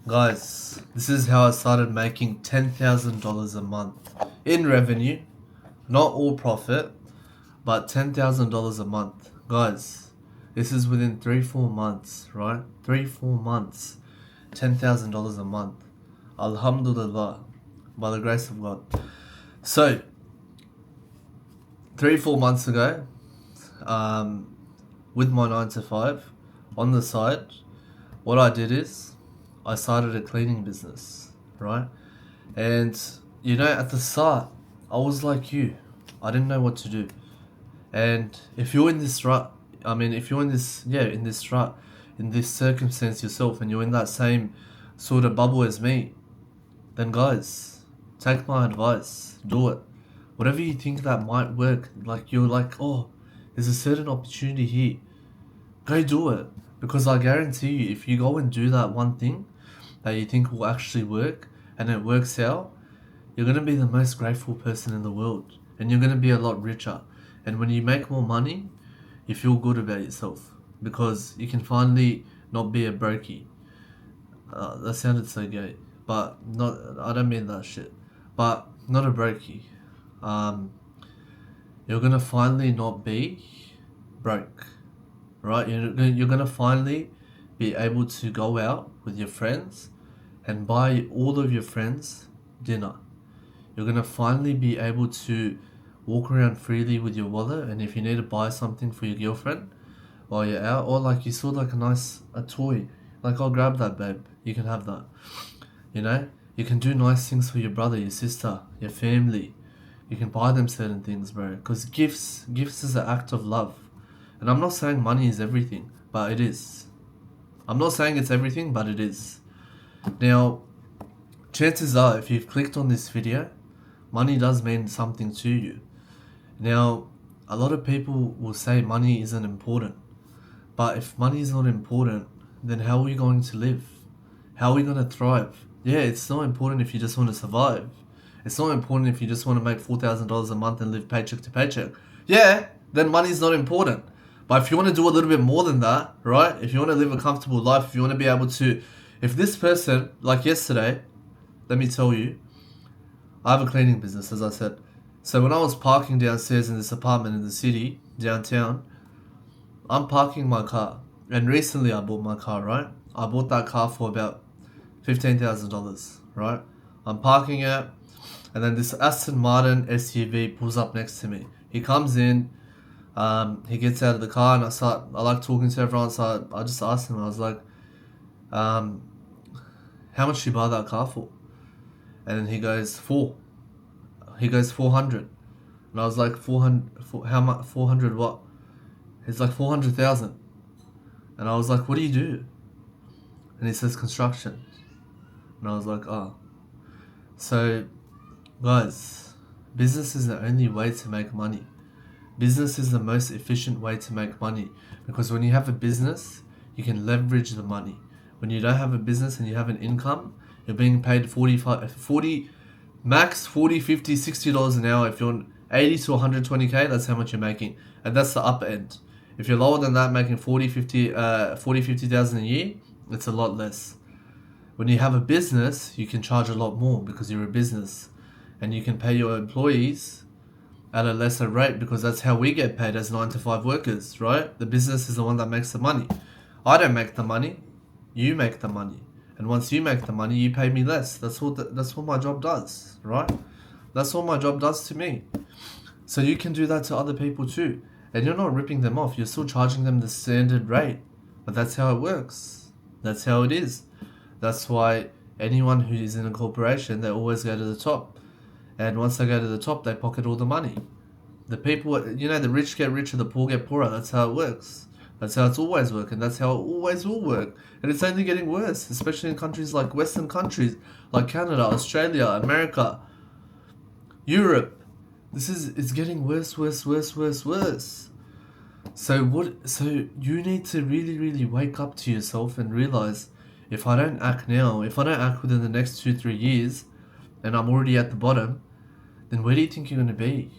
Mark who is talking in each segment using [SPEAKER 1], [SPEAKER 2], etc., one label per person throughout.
[SPEAKER 1] Guys, this is how I started making $10,000 a month in revenue, not all profit, but $10,000 a month. Guys, this is within 3-4 months, right? 3-4 months, $10,000 a month. Alhamdulillah, by the grace of God. So, 3-4 months ago, with my 9 to 5 on the side, what I did is I started a cleaning business, right? And at the start, I was like you. I didn't know what to do. And if you're in this rut, if you're in this rut, in this circumstance yourself, and you're in that same sort of bubble as me, then guys, take my advice, do it. Whatever you think that might work, like you're like, oh, there's a certain opportunity here, go do it. Because I guarantee you, if you go and do that one thing that you think will actually work, and it works out, you're going to be the most grateful person in the world. And you're going to be a lot richer. And when you make more money, you feel good about yourself. Because you can finally not be a brokey. That sounded so gay. But not, I don't mean that shit. But not a brokey. You're going to finally not be broke. Right? You're going to finally be able to go out with your friends and buy all of your friends dinner. You're going to finally be able to walk around freely with your wallet, and if you need to buy something for your girlfriend while you're out, or like you saw like a toy, like, I'll grab that, babe, you can have that. You can do nice things for your brother, your sister, your family. You can buy them certain things, bro, because gifts is an act of love. And I'm not saying money is everything, but it is. I'm not saying it's everything, but it is. Now, chances are, if you've clicked on this video, money does mean something to you. Now, a lot of people will say money isn't important. But if money is not important, then how are we going to live? How are we going to thrive? Yeah, it's not important if you just want to survive. It's not important if you just want to make $4,000 a month and live paycheck to paycheck. Yeah, then money's not important. But if you want to do a little bit more than that, right? If you want to live a comfortable life, if you want to be able to... If this person, like yesterday, let me tell you, I have a cleaning business, as I said. So when I was parking downstairs in this apartment in the city, downtown, I'm parking my car. And recently I bought my car, right? I bought that car for about $15,000, right? I'm parking it, and then this Aston Martin SUV pulls up next to me. He comes in, he gets out of the car, and I like talking to everyone, so I just asked him, I was like, how much did you buy that car for? And then he goes, 400. And I was like, 400, how much, 400 what? He's like, 400,000. And I was like, what do you do? And he says, construction. And I was like, oh. So, guys, business is the only way to make money. Business is the most efficient way to make money. Because when you have a business, you can leverage the money. When you don't have a business and you have an income, you're being paid 40, max 40, 50, $60 an hour. If you're on 80 to 120k, that's how much you're making. And that's the upper end. If you're lower than that, making 50,000 a year, it's a lot less. When you have a business, you can charge a lot more because you're a business. And you can pay your employees at a lesser rate because that's how we get paid as 9 to 5 workers, right? The business is the one that makes the money. I don't make the money. You make the money. And once you make the money, you pay me less. That's what my job does, right? That's what my job does to me. So you can do that to other people too. And you're not ripping them off. You're still charging them the standard rate. But that's how it works. That's how it is. That's why anyone who is in a corporation, they always go to the top. And once they go to the top, they pocket all the money. The people, the rich get richer, the poor get poorer. That's how it works. That's how it's always worked, and that's how it always will work. And it's only getting worse, especially in countries like Western countries, like Canada, Australia, America, Europe. It's getting worse. So you need to really, really wake up to yourself and realize, if I don't act now, if I don't act within the next 2-3 years, and I'm already at the bottom, then where do you think you're going to be?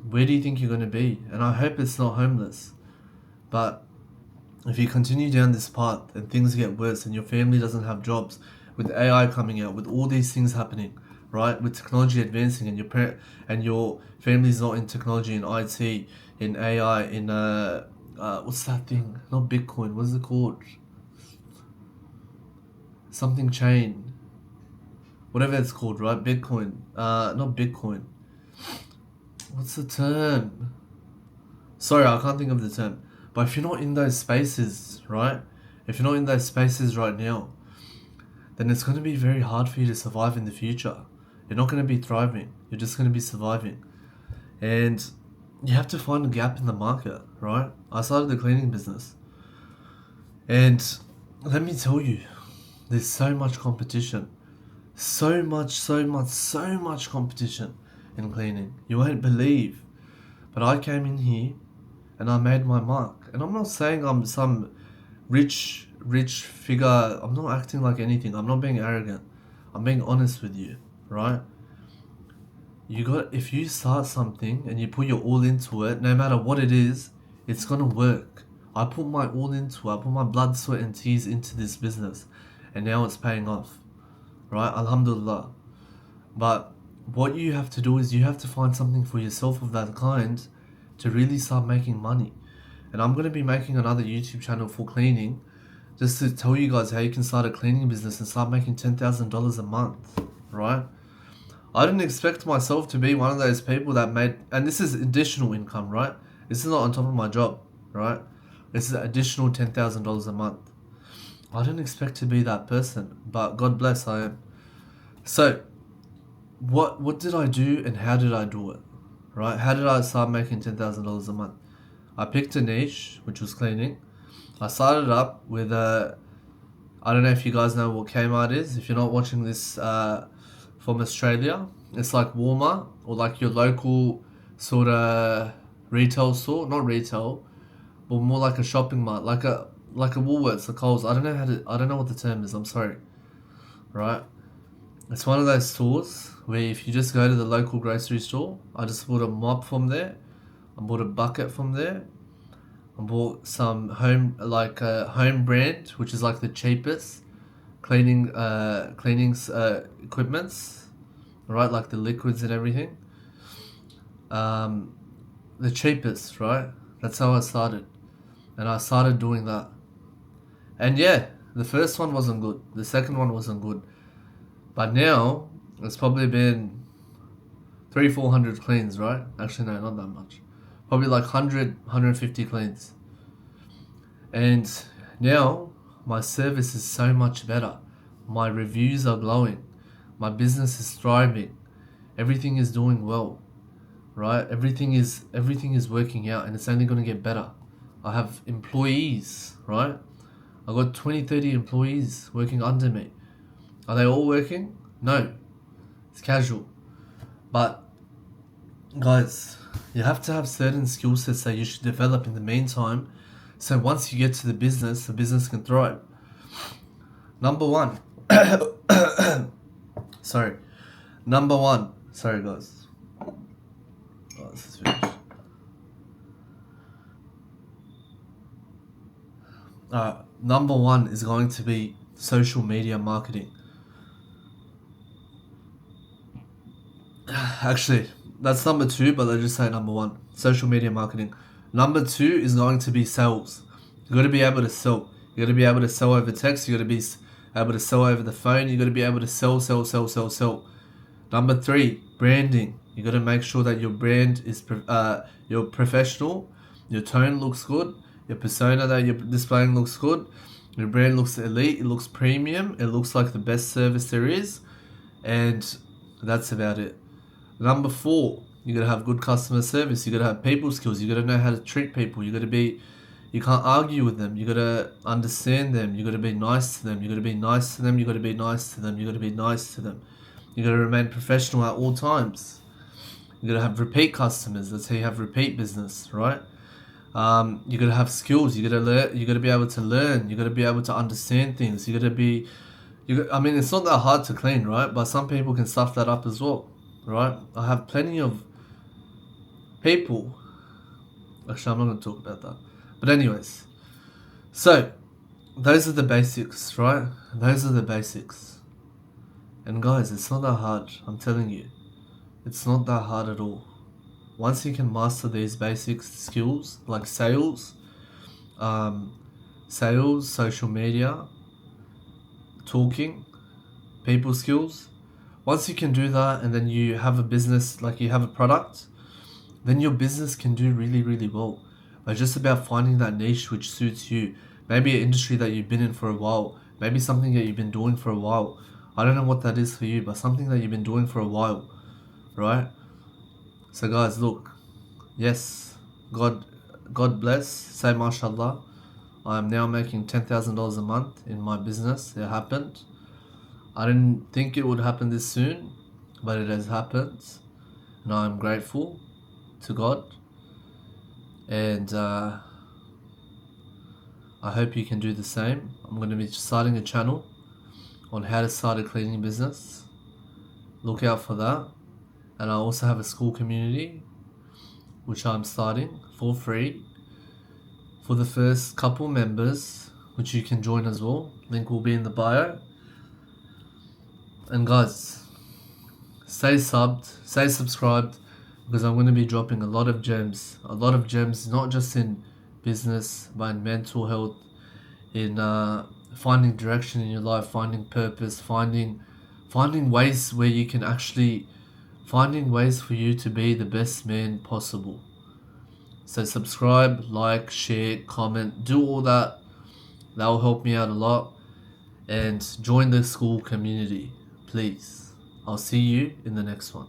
[SPEAKER 1] Where do you think you're going to be? And I hope it's not homeless. But if you continue down this path and things get worse and your family doesn't have jobs, with AI coming out, with all these things happening, right? With technology advancing and your family's not in technology, in IT, in AI, in what's that thing? Not Bitcoin. What is it called? Something chain. Whatever it's called, right? Bitcoin. Not Bitcoin. What's the term? Sorry, I can't think of the term. But if you're not in those spaces, right? If you're not in those spaces right now, then it's going to be very hard for you to survive in the future. You're not going to be thriving. You're just going to be surviving. And you have to find a gap in the market, right? I started the cleaning business. And let me tell you, there's so much competition. So much competition in cleaning. You won't believe. But I came in here and I made my mark. And I'm not saying I'm some rich figure. I'm not acting like anything. I'm not being arrogant. I'm being honest with you, right? If you start something and you put your all into it, no matter what it is, it's gonna work. I put my all into it. I put my blood, sweat, and tears into this business, and now it's paying off, right? Alhamdulillah. But what you have to do is you have to find something for yourself of that kind to really start making money. And I'm gonna be making another YouTube channel for cleaning, just to tell you guys how you can start a cleaning business and start making $10,000 a month, right? I didn't expect myself to be one of those people that made, and this is additional income, right? This is not on top of my job, right? This is additional $10,000 a month. I didn't expect to be that person, but God bless, I am. So, what did I do and how did I do it, right? How did I start making $10,000 a month? I picked a niche, which was cleaning. I started up with I don't know if you guys know what Kmart is. If you're not watching this from Australia, it's like Walmart or like your local sort of retail store. Not retail, but more like a shopping mart, like a Woolworths, a Coles. I don't know what the term is. I'm sorry, right? It's one of those stores where if you just go to the local grocery store, I just bought a mop from there, I bought a bucket from there, I bought some home brand, which is like the cheapest cleaning equipments, right? Like the liquids and everything. The cheapest, right? That's how I started, and I started doing that. And yeah, the first one wasn't good. The second one wasn't good. But now it's probably been 300-400 cleans, right? Actually, no, not that much. Probably like 150 cleans. And now my service is so much better. My reviews are glowing. My business is thriving. Everything is doing well, right? Everything is working out, and it's only going to get better. I have employees, right? I got 20-30 employees working under me. Are they all working? No. It's casual. But guys, you have to have certain skill sets that you should develop in the meantime, so once you get to the business can thrive. Number one. Sorry. Number one. Sorry guys. Oh, this is finished. Number one is going to be social media marketing. Actually, that's number two, but let's just say number one. Social media marketing. Number two is going to be sales. You got to be able to sell. You got to be able to sell over text. You got to be able to sell over the phone. You got to be able to sell. Number three, branding. You got to make sure that your brand is you're professional. Your tone looks good. Your persona that you're displaying looks good. Your brand looks elite. It looks premium. It looks like the best service there is. And that's about it. Number four, you gotta have good customer service. You gotta have people skills. You gotta know how to treat people. You can't argue with them. You gotta understand them. You gotta be nice to them. You gotta be nice to them. You gotta be nice to them. You gotta be nice to them. You gotta remain professional at all times. You gotta have repeat customers. That's how you have repeat business, right? You gotta have skills. You gotta learn. You gotta be able to learn. You gotta be able to understand things. I mean, it's not that hard to clean, right? But some people can stuff that up as well, right? I have plenty of people. Actually, I'm not going to talk about that. But anyways, So, those are the basics, right? Those are the basics. And guys, it's not that hard, I'm telling you. It's not that hard at all. Once you can master these basic skills like sales, social media, talking, people skills, once you can do that and then you have a business, like you have a product, then your business can do really, really well. But it's just about finding that niche which suits you. Maybe an industry that you've been in for a while. Maybe something that you've been doing for a while. I don't know what that is for you, but something that you've been doing for a while, right? So guys, look, yes, God bless. Say mashallah. I am now making $10,000 a month in my business. It happened. I didn't think it would happen this soon, but it has happened, and I am grateful to God. And I hope you can do the same. I'm going to be starting a channel on how to start a cleaning business. Look out for that. And I also have a school community which I'm starting for free for the first couple members, which you can join as well. Link will be in the bio. And guys, stay subbed, stay subscribed, because I'm going to be dropping a lot of gems, not just in business, but in mental health, in finding direction in your life, finding purpose, finding ways where you can actually, finding ways for you to be the best man possible. So subscribe, like, share, comment, do all that. That will help me out a lot. And join the school community, please. I'll see you in the next one.